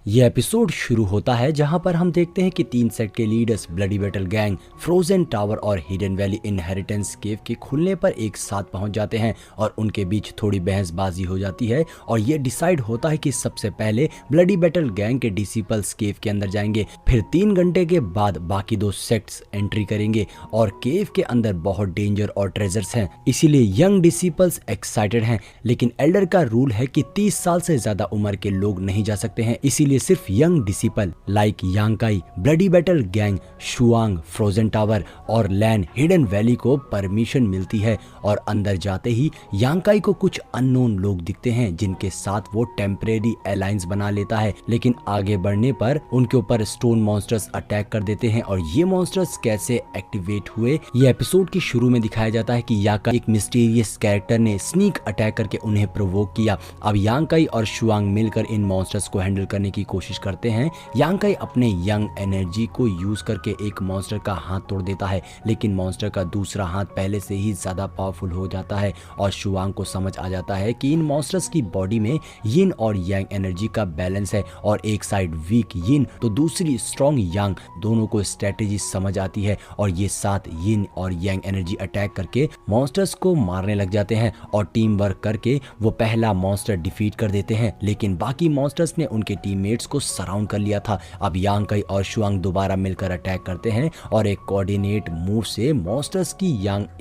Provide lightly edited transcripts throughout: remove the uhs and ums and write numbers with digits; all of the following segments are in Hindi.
ये एपिसोड शुरू होता है जहां पर हम देखते हैं कि 3 सेट के leaders bloody battle gang, frozen tower और हिडन वैली इनहेरिटेंस केव के खुलने पर एक साथ पहुंच जाते हैं और उनके बीच थोड़ी बहसबाजी हो जाती है और ये डिसाइड होता है कि सबसे पहले ब्लडी बैटल गैंग के डिसिपल्स केव के अंदर जाएंगे। फिर 3 घंटे के बाद बाकी 2 सेक्ट्स एंट्री करेंगे और केव के अंदर बहुत डेंजर और ट्रेजर्स हैं, इसीलिए यंग डिसिपल्स एक्साइटेड हैं। लेकिन एल्डर का रूल है कि 30 साल से ज्यादा उम्र के लोग नहीं जा सकते हैं, इसीलिए सिर्फ young disciple like Yankai, bloody battle gang, Shuang, frozen tower और लैन हिडन वैली को परमिशन मिलती है। और अंदर जाते ही यांकाई को कुछ अननोन लोग दिखते हैं जिनके साथ वो टेम्परेरी अलायंस बना लेता है। लेकिन आगे बढ़ने पर उनके ऊपर स्टोन मॉन्स्टर्स अटैक कर देते हैं और ये मॉन्स्टर्स कैसे एक्टिवेट हुए ये एपिसोड के शुरू में दिखाया जाता है कि यांकाई एक मिस्टीरियस कैरेक्टर ने स्नीक अटैक करके उन्हें प्रोवोक किया। अब यांकाई और शुआंग मिलकर इन मॉन्स्टर्स को हैंडल करने की कोशिश करते हैं। यांकाई अपने यंग एनर्जी को यूज करके एक मॉन्स्टर का हाथ तोड़ देता है, लेकिन मॉन्स्टर का दूसरा हाथ पहले से ही ज्यादा पावरफुल हो जाता है और शुआंग को समझ आ जाता है कि इन मॉन्स्टर्स की बॉडी में यिन और यांग एनर्जी का बैलेंस है और एक साइड वीक यिन तो दूसरी स्ट्रॉन्ग यांग। दोनों को स्ट्रेटेजी समझ आती है और ये साथ यिन और यांग एनर्जी अटैक करके मॉन्स्टर्स को मारने लग जाते हैं और टीम वर्क करके वो पहला मॉन्स्टर डिफीट कर देते हैं। लेकिन बाकी मॉन्स्टर्स ने उनके टीममेट्स को सराउंड कर लिया था। अब यांकाई और शुआंग दोबारा मिलकर अटैक करते हैं और एक कोऑर्डिनेट मूव से मॉन्स्टर्स की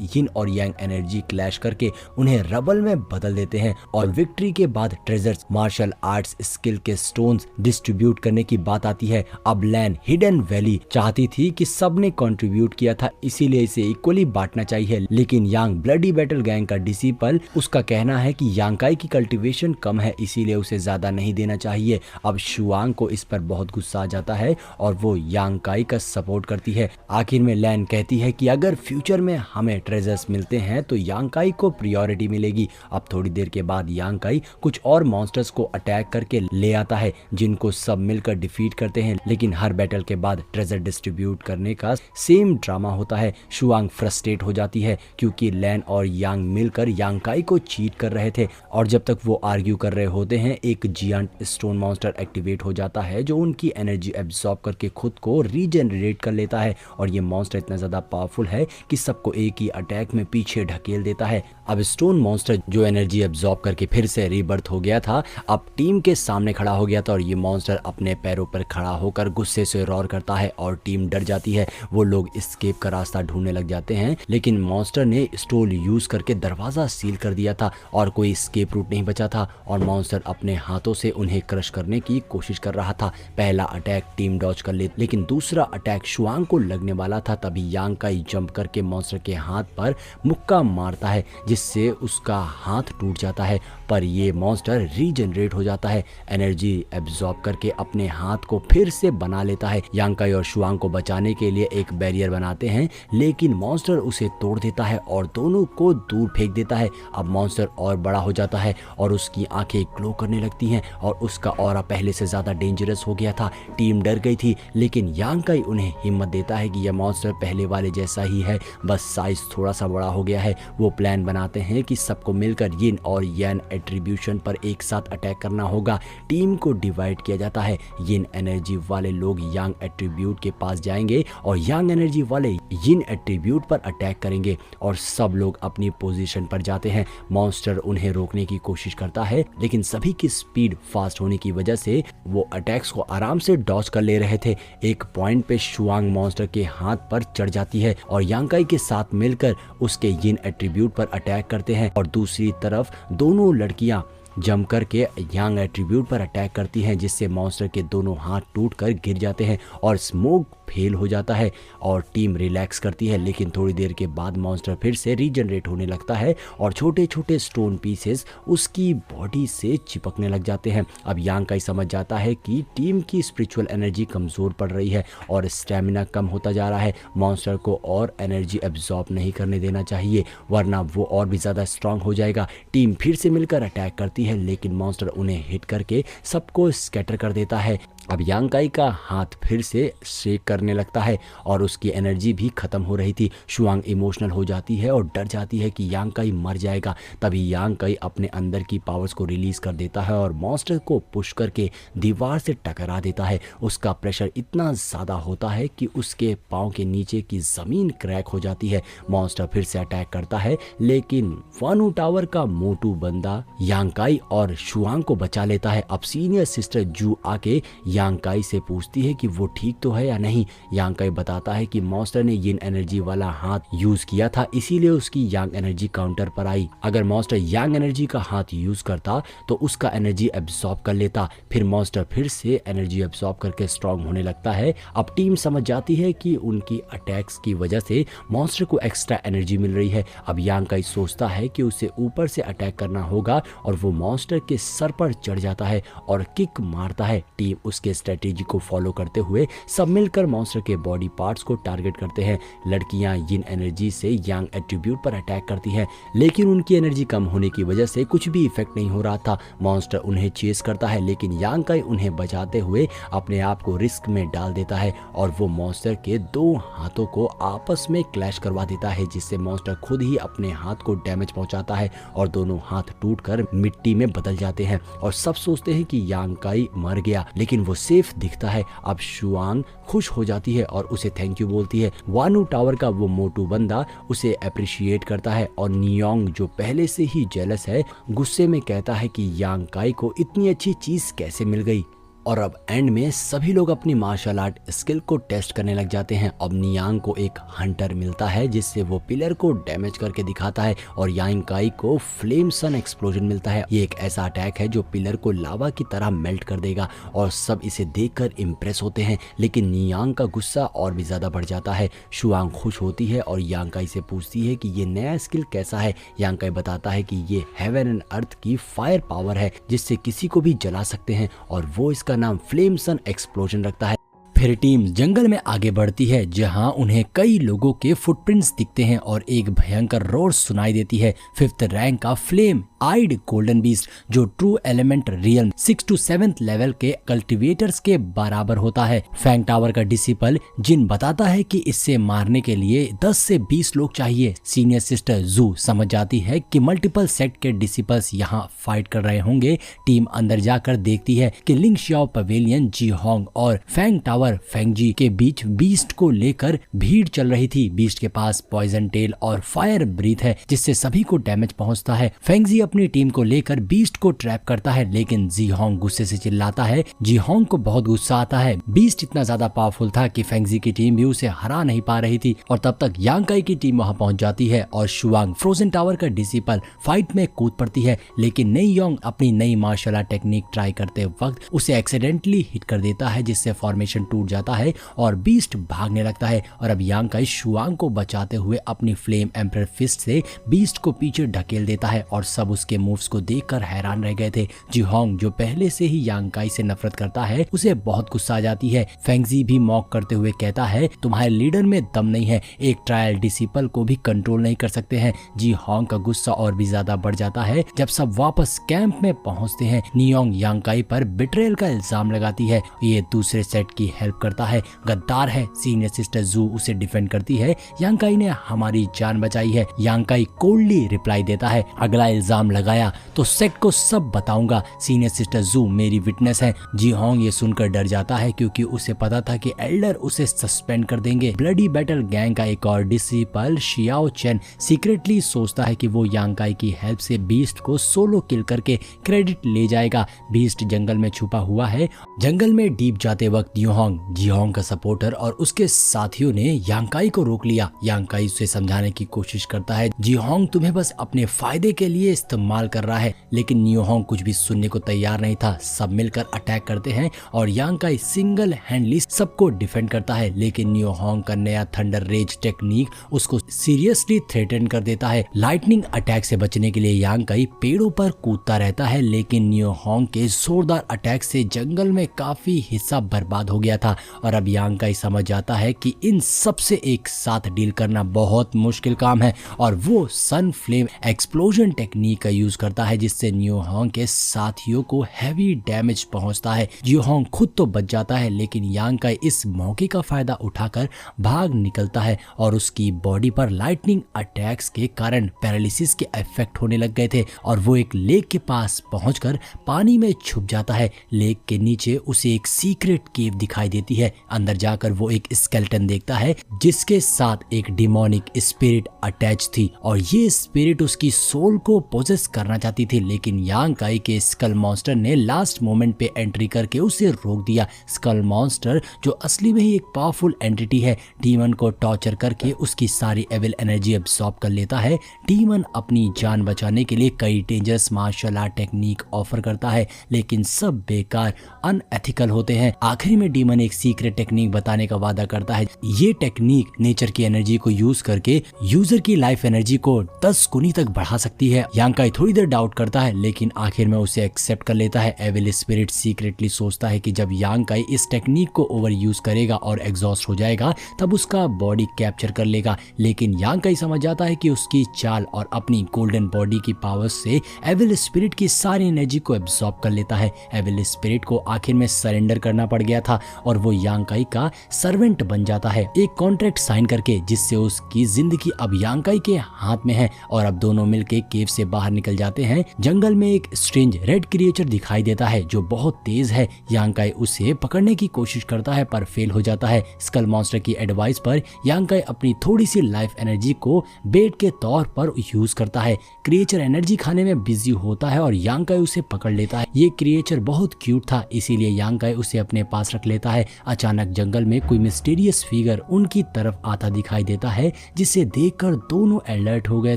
यिन और यांग एनर्जी क्लैश करके उन्हें रबल में बदल देते हैं। और विक्ट्री के बाद ट्रेजर्स, मार्शल आर्ट्स स्किल के स्टोन्स डिस्ट्रीब्यूट करने की बात आती है। अब लैन हिडन वैली चाहती थी कि सबने कंट्रीब्यूट किया था, इसीलिए इसे इक्वली बांटना चाहिए। लेकिन यांग ब्लडी बैटल गैंग का डिसिपल, उसका कहना है कि यांकाई की कल्टीवेशन कम है, इसीलिए उसे ज्यादा नहीं देना चाहिए। अब शुआंग को इस पर बहुत गुस्सा आ जाता है और वो यांकाई का सपोर्ट करती है। आखिर में लैन कहती है कि अगर फ्यूचर में हमें ट्रेजर्स मिलते हैं तो यांकाई को प्रायोरिटी मिलेगी। अब थोड़ी देर के बाद यांकाई कुछ और मॉन्स्टर्स को अटैक करके ले आता है जिनको सब मिलकर डिफीट करते हैं। लेकिन हर बैटल के बाद ट्रेजर डिस्ट्रीब्यूट करने का सेम ड्रामा होता है। शुआंग फ्रस्ट्रेट हो जाती है क्योंकि लैन और यांग मिलकर यांकाई को चीट कर रहे थे और जब तक वो आर्ग्यू कर रहे होते हैं एक जियांट स्टोन मॉन्स्टर एक्टिवेट हो जाता है जो उनकी एनर्जी एब्सॉर्ब करके खुद को रीजनरेट कर लेता है। और ये मॉन्स्टर इतना ज्यादा पावरफुल है कि सबको एक ही अटैक में पीछे ढकेल देता है। अब स्टोन मॉन्स्टर जो एनर्जी एब्सॉर्ब करके फिर से रीबर्थ हो गया था, अब टीम के सामने खड़ा हो गया था और ये मॉन्स्टर अपने पैरों पर खड़ा होकर गुस्से से रोर करता है और टीम डर जाती है। वो लोग एस्केप का रास्ता ढूंढने लग जाते हैं, लेकिन मॉन्स्टर ने स्टोल यूज करके दरवाजा सील कर दिया था और कोई एस्केप रूट नहीं बचा था और मॉन्स्टर अपने हाथों से उन्हें क्रश करने की कोशिश कर रहा था। पहला अटैक टीम डॉज कर ले, लेकिन दूसरा अटैक शुआंग को लगने वाला था। तभी यांकाई जंप करके मॉन्स्टर के हाथ पर मुक्का मारता है जिससे उसका हाथ टूट जाता है, पर ये मॉन्स्टर रीजनरेट हो जाता है, एनर्जी एब्सॉर्ब करके अपने हाथ को फिर से बना लेता है। यांकाई और शुआंग को बचाने के लिए एक बैरियर बनाते हैं, लेकिन मॉन्स्टर उसे तोड़ देता है और दोनों को दूर फेंक देता है। अब मॉन्स्टर और बड़ा हो जाता है और उसकी आंखें ग्लो करने लगती हैं और उसका ऑरा पहले से ज्यादा डेंजरस हो गया था। टीम डर गई थी, लेकिन यांकाई उन्हें हिम्मत देता है कि यह मॉन्स्टर पहले वाले जैसा ही है, बस साइज थोड़ा सा बड़ा हो गया है। वो प्लान बनाते हैं कि सबको मिलकर यिन और यांग एट्रीब्यूशन पर एक साथ अटैक करना होगा। टीम को डिवाइड किया जाता है। यिन एनर्जी वाले लोग यांग एट्रीब्यूट के पास जाएंगे और यांग एनर्जी वाले यिन एट्रीब्यूट पर अटैक करेंगे और सब लोग अपनी पोजीशन पर जाते हैं। मॉन्स्टर उन्हें रोकने की कोशिश करता है, लेकिन सभी की स्पीड फास्ट होने की वजह से वो अटैक्स को आराम से डॉज कर ले रहे थे। एक पॉइंट पे शुआंग मॉन्स्टर के हाथ पर चढ़ जाती है और यांकाई के साथ मिलकर उसके यिन एट्रीब्यूट पर अटैक करते हैं और दूसरी तरफ दोनों लड़कियां जंप करके यांग एट्रीब्यूट पर अटैक करती हैं, जिससे मॉन्स्टर के दोनों हाथ टूटकर गिर जाते हैं और स्मोक फेल हो जाता है और टीम रिलैक्स करती है। लेकिन थोड़ी देर के बाद मॉन्स्टर फिर से रीजनरेट होने लगता है और छोटे छोटे स्टोन पीसेस उसकी बॉडी से चिपकने लग जाते हैं। अब यांकाई समझ जाता है कि टीम की स्पिरिचुअल एनर्जी कमजोर पड़ रही है और स्टेमिना कम होता जा रहा है। मॉन्स्टर को और एनर्जी एब्सॉर्ब नहीं करने देना चाहिए, वरना वो और भी ज्यादा स्ट्रांग हो जाएगा। टीम फिर से मिलकर अटैक करती है, लेकिन मॉन्स्टर उन्हें हिट करके सबको स्कैटर कर देता है। अब यांग काई का हाथ फिर से शेक करने लगता है और उसकी एनर्जी भी खत्म हो रही थी। शुआंग इमोशनल हो जाती है और डर जाती है कि यांग काई मर जाएगा। तभी यांग काई अपने अंदर की पावर्स को रिलीज कर देता है और मॉन्स्टर को पुश करके दीवार से टकरा देता है। उसका प्रेशर इतना ज़्यादा होता है कि उसके पाँव के नीचे की ज़मीन क्रैक हो जाती है। मॉन्स्टर फिर से अटैक करता है, लेकिन वानू टावर का मोटू बंदा यांग काई और शुआंग को बचा लेता है। अब सीनियर सिस्टर जू आके यांग काई से पूछती है कि वो ठीक तो है या नहीं। यांग काई बताता है कि मॉन्स्टर ने यिन एनर्जी वाला हाथ यूज किया था, इसीलिए उसकी यांग एनर्जी काउंटर पर आई। अगर मॉन्स्टर यांग एनर्जी का हाथ यूज करता तो उसका एनर्जी एब्सॉर्ब कर लेता। फिर मॉन्स्टर फिर से एनर्जी एब्सॉर्ब करके स्ट्रॉन्ग होने लगता है। अब टीम समझ जाती है कि उनकी अटैक्स की वजह से मॉन्स्टर को एक्स्ट्रा एनर्जी मिल रही है। अब यांग काई सोचता है कि उसे ऊपर से अटैक करना होगा और वो मॉन्स्टर के सर पर चढ़ जाता है और किक मारता है। टीम उसके स्ट्रेटेजी को फॉलो करते हुए सब मिलकर मॉन्स्टर के बॉडी पार्ट्स को टारगेट करते हैं। लड़कियां यिन एनर्जी से यांग एट्रीब्यूट पर अटैक करती हैं, लेकिन उनकी एनर्जी कम होने की वजह से कुछ भी इफेक्ट नहीं हो रहा था। मॉन्स्टर उन्हें चेस करता है, लेकिन यांग काई उन्हें बचाते हुए अपने आप को रिस्क में डाल देता है और वो मॉन्स्टर के दो हाथों को आपस में क्लैश करवा देता है, जिससे मॉन्स्टर खुद ही अपने हाथ को डैमेज पहुंचाता है और दोनों हाथ टूटकर मिट्टी में बदल जाते हैं और सब सोचते हैं कि यांग काई मर गया, लेकिन वो सेफ दिखता है। अब शुआंग खुश हो जाती है और उसे थैंक यू बोलती है। वानू टावर का वो मोटू बंदा उसे अप्रिशिएट करता है और नियोंग जो पहले से ही जेलस है, गुस्से में कहता है कि यांग काई को इतनी अच्छी चीज कैसे मिल गई। और अब एंड में सभी लोग अपनी मार्शल आर्ट स्किल को टेस्ट करने लग जाते हैं। अब नियांग को एक हंटर मिलता है, जिससे वो पिलर को डैमेज करके दिखाता है और यांग काई को फ्लेम सन एक्सप्लोजन मिलता है। ये एक ऐसा अटैक है जो पिलर को लावा की तरह मेल्ट कर देगा और सब इसे देखकर इम्प्रेस होते हैं, लेकिन नियांग का गुस्सा और भी ज्यादा बढ़ जाता है। शुआंग खुश होती है और यांग काई से पूछती है कि ये नया स्किल कैसा है। यांग काई बताता है कि ये हेवन एंड अर्थ की फायर पावर है, जिससे किसी को भी जला सकते हैं और वो इसका नाम फ्लेम सन एक्सप्लोजन रखता है। फिर टीम जंगल में आगे बढ़ती है, जहां उन्हें कई लोगों के फुटप्रिंट्स दिखते हैं और एक भयंकर रोर सुनाई देती है। 5th रैंक का फ्लेम आइड गोल्डन बीस्ट, जो true element real 6 to 7th level के कल्टिवेटर्स के बराबर होता है। फैंग टावर का डिसिपल जिन बताता है कि इससे मारने के लिए 10 से 20 लोग चाहिए। सीनियर सिस्टर जू समझ जाती है कि मल्टीपल सेक्ट के डिसिपल्स यहाँ फाइट कर रहे होंगे। टीम अंदर जाकर देखती है कि लिंग शियाओ पवेलियन, जी होंग और फैंग टावर फेंगजी के बीच बीस्ट को लेकर भीड़ चल रही थी। बीस्ट के पास पॉइजन टेल और फायर ब्रीथ है, जिससे सभी को डैमेज पहुंचता है। फेंगजी अपनी टीम को लेकर बीस्ट को ट्रैप करता है, लेकिन जी होंग गुस्से से चिल्लाता है। जी होंग को बहुत गुस्सा आता है। बीस्ट इतना ज्यादा पावरफुल था कि फेंगजी की टीम भी उसे हरा नहीं पा रही थी और तब तक यांग काई की टीम वहां पहुंच जाती है और शुआंग फ्रोजन टावर का डिसिपल फाइट में कूद पड़ती है, लेकिन नई योंग अपनी नई मार्शल आर्ट टेक्निक ट्राई करते वक्त उसे एक्सीडेंटली हिट कर देता है, जिससे फॉर्मेशन टूट जाता है और बीस्ट भागने लगता है। और अब यांग काई शुआंग को बचाते हुए अपनी फ्लेम एम्परर फिस्ट से बीस्ट को पीछे ढकेल देता है और सब उसके मूव्स को देखकर हैरान रह गए थे। जी होंग जो पहले से ही यांग काई से नफरत करता है, उसे बहुत गुस्सा आ जाती है। फेंगजी भी मॉक करते हुए कहता है, तुम्हारे लीडर में दम नहीं है, एक ट्रायल डिसिपल को भी कंट्रोल नहीं कर सकते हैं। जी होंग का गुस्सा और भी ज्यादा बढ़ जाता है। जब सब वापस कैंप में पहुंचते हैं, नियोंग यांग काई पर बिट्रेयल का इल्जाम लगाती है। ये दूसरे सेट की हेल्प करता है, गद्दार है। सीनियर सिस्टर जू उसे डिफेंड करती है, यांग काई ने हमारी जान बचाई है। यांग काई कोल्डली रिप्लाई देता है, अगला इल्जाम लगाया तो सेक्ट को सब बताऊंगा। सीनियर सिस्टर जू मेरी विटनेस है। जी होंग ये सुनकर डर जाता है, क्योंकि उसे पता था कि एल्डर उसे सस्पेंड कर देंगे। ब्लडी बैटल गैंग का एक और डिसिपल शियाओ चेन सीक्रेटली सोचता है कि वो यांग काई की हेल्प से बीस्ट को सोलो किल करके क्रेडिट ले जाएगा। बीस्ट जंगल में छुपा हुआ है। जंगल में डीप जाते वक्त यूहोंग, जी होंग का सपोर्टर और उसके साथियों ने यांग काई को रोक लिया। यांग काई उसे समझाने की कोशिश करता है, जी होंग तुम्हें बस अपने फायदे के लिए इस्तेमाल कर रहा है, लेकिन नियो होंग कुछ भी सुनने को तैयार नहीं था। सब मिलकर अटैक करते हैं और यांग काई सिंगल हैंडली सबको डिफेंड करता है, लेकिन नियो होंग का नया थंडर रेज टेक्निक उसको सीरियसली थ्रेटन कर देता है। लाइटनिंग अटैक से बचने के लिए यांग काई पेड़ों पर कूदता रहता है, लेकिन नियो होंग के जोरदार अटैक से जंगल में काफी हिस्सा बर्बाद हो गया था। और अब यांग काई समझ जाता है कि इन सब से एक साथ डील करना बहुत मुश्किल काम है और वो सन फ्लेम एक्सप्लोजन टेक्निक का यूज करता है जिससे न्यू होंग के साथियों को हैवी डैमेज पहुंचता है। जियो होंग खुद तो बच जाता है लेकिन यांग काई इस मौके का फायदा उठाकर भाग निकलता है और उसकी बॉडी पर लाइटनिंग अटैक्स के कारण पैरालिसिस के इफेक्ट होने लग गए थे और वो एक लेक के पास पहुंचकर पानी में छुप जाता है। लेक के नीचे उसे एक सीक्रेट केव दिखाई देती है। अंदर जाकर वो एक स्केलेटन देखता है जिसके साथ एक डिमोनिक स्पिरिट अटैच थी और ये स्पिरिट उसकी सोल को पोजेस करना चाहती थी, लेकिन यांग काई के स्कल मॉन्स्टर ने लास्ट मोमेंट पे एंट्री करके उसे रोक दिया। स्कल मॉन्स्टर जो असली में ही एक पावरफुल एंटिटी है, डीमन को टॉर्चर करके उसकी सारी एविल एनर्जी एब्सॉर्ब कर लेता है। डीमन अपनी जान बचाने के लिए कई dangerous martial art technique offer करता है लेकिन सब बेकार अनएथिकल होते हैं। आखिरी में डीमन एक सीक्रेट टेक्निक बताने का वादा करता है। ये टेक्निक नेचर की एनर्जी को यूज करके यूजर की लाइफ एनर्जी को 10 गुनी तक बढ़ा सकती है। यांग काई थोड़ी देर डाउट करता है लेकिन आखिर में उसे एक्सेप्ट कर लेता है। एविल स्पिरिट सीक्रेटली सोचता है कि जब यांग काई इस टेक्निक को ओवर यूज करेगा और एग्जॉस्ट हो जाएगा तब उसका बॉडी कैप्चर कर लेगा, लेकिन यांग काई समझ जाता है कि उसकी चाल और अपनी गोल्डन बॉडी की पावर से एविल स्पिरिट की सारी एनर्जी को एब्सॉर्ब कर लेता है। एविल स्पिरिट को आखिर में सरेंडर करना पड़ गया था और वो यांग काई का सर्वेंट बन जाता है एक कॉन्ट्रैक्ट साइन करके, जिससे उसकी जिंदगी अब यांग काई के हाथ में है और अब दोनों मिलके केव से बाहर निकल जाते हैं। जंगल में एक स्ट्रेंज रेड क्रिएचर दिखाई देता है जो बहुत तेज है। यांग काई उसे पकड़ने की कोशिश करता है पर फेल हो जाता है। स्कल मॉन्स्टर की एडवाइस पर यांग काई अपनी थोड़ी सी लाइफ एनर्जी को बेट के तौर पर यूज करता है। क्रिएचर एनर्जी खाने में बिजी होता है और यांग काई उसे पकड़ लेता है। ये क्रिएचर बहुत क्यूट था इसीलिए यांग काई उसे अपने पास रख लेता है। अचानक जंगल में कोई मिस्टीरियस फिगर उनकी तरफ आता दिखाई देता है जिसे देखकर दोनों अलर्ट हो गए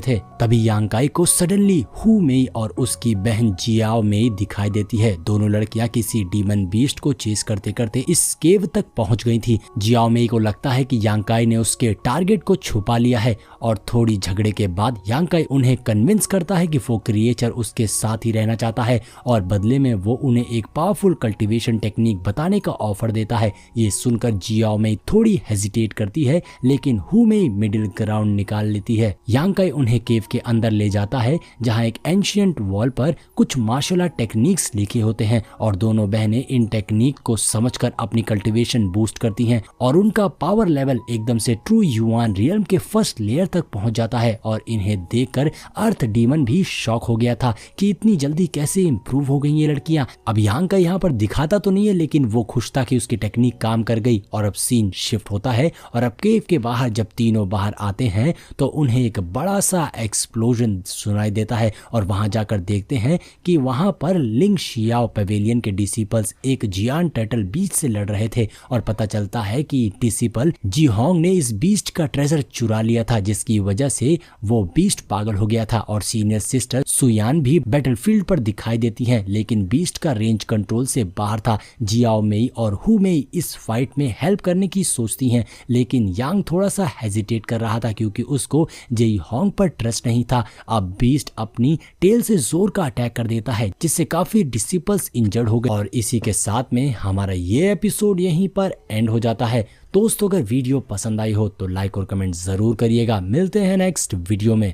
थे। तभी यांग काई को सडनली हु मेई और उसकी बहन जियाओ मेई दिखाई देती है। दोनों लड़कियां किसी डीमन बीस्ट को चेस करते करते इस केव तक पहुंच गई थी। जियाओ मेई को लगता है कि यांग काई ने उसके टारगेट को छुपा लिया है और थोड़ी झगड़े के बाद यांग काई उन्हें कन्विंस करता है कि वो क्रिएचर उसके साथ ही रहना चाहता है और बदले में वो उन्हें एक पावरफुल कल्टीवेशन टेक्निक बताने का ऑफर देता है। ये सुनकर जियाओ मेई थोड़ी हेजिटेट करती है लेकिन हु मेई मिडिल ग्राउंड निकाल लेती है। यांग काई उन्हें केव के अंदर ले जाता है जहां एक एंशिएंट वॉल पर कुछ मार्शल आर्ट टेक्निक्स लिखे होते हैं और दोनों बहनें इन टेक्निक को समझकर अपनी कल्टीवेशन बूस्ट करती हैं और उनका पावर लेवल एकदम से ट्रू युआन रियल्म के फर्स्ट लेयर तक पहुंच जाता है और इन्हें देखकर अर्थ डीमन भी शॉक हो गया था कि इतनी जल्दी कैसे इंप्रूव हो गई ये लड़कियां। अब यांग काई यहाँ पर दिखाता तो नहीं है लेकिन वो खुश था कि उसकी टेक्निक काम कर गई और अब सीन शिफ्ट होता है और अब केव के बाहर जब तीनों बाहर आते हैं तो उन्हें एक बड़ा सा एक्सप्लोजन सुनाई देता है और वहां जाकर देखते हैं कि वहां पर लिंग शियाओ पवेलियन के डिसिपल्स एक जियान टर्टल बीच से लड़ रहे थे और पता चलता है कि डिसिपल जी होंग ने इस बीस्ट का ट्रेजर चुरा लिया था जिसकी वजह से वो बीस्ट पागल हो गया था और सीनियर सिस्टर सुयान भी बैटलफील्ड पर दिखाई देती हैं लेकिन बीस्ट का रेंज कंट्रोल से बाहर था। जियाओ मेई और हु मेई इस फाइट में हेल्प करने की सोचती हैं लेकिन यांग थोड़ा सा हेजिटेट कर रहा था क्योंकि उसको जी होंग पर ट्रस्ट नहीं था। अब बीस्ट अपनी टेल से जोर का अटैक कर देता है जिससे काफी डिसिपल्स इंजर्ड हो गए और इसी के साथ में हमारा ये एपिसोड यहीं पर एंड हो जाता है। दोस्तों अगर वीडियो पसंद आई हो तो लाइक और कमेंट जरूर करिएगा। मिलते हैं नेक्स्ट वीडियो में।